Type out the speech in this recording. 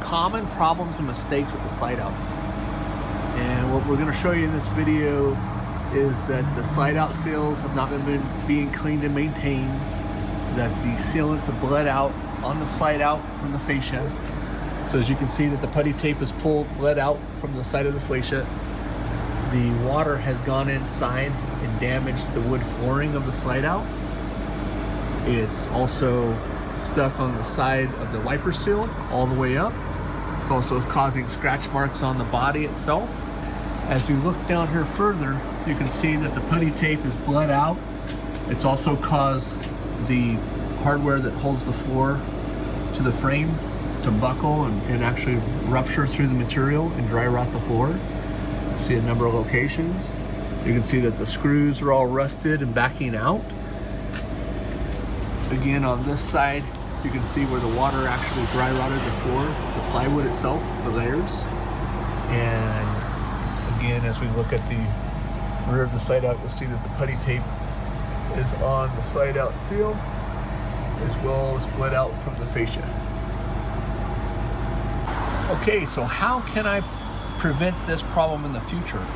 Common problems and mistakes with the slide outs. And what we're going to show you in this video is that the slide out seals have not been being cleaned and maintained, that the sealants have bled out on the slide out from the fascia. So as you can see that the putty tape is bled out from the side of the fascia. The water has gone inside and damaged the wood flooring of the slide out. It's also stuck on the side of the wiper seal all the way up. It's also causing scratch marks on the body itself. As we look down here further, you can see that the putty tape is bled out. It's also caused the hardware that holds the floor to the frame to buckle and actually rupture through the material and dry rot the floor. See a number of locations. You can see that the screws are all rusted and backing out. Again, on this side, you can see where the water actually dry rotted the floor, the plywood itself, the layers. And again, as we look at the rear of the slide out, you'll see that the putty tape is on the slide out seal, as well as bled out from the fascia. Okay, so how can I prevent this problem in the future?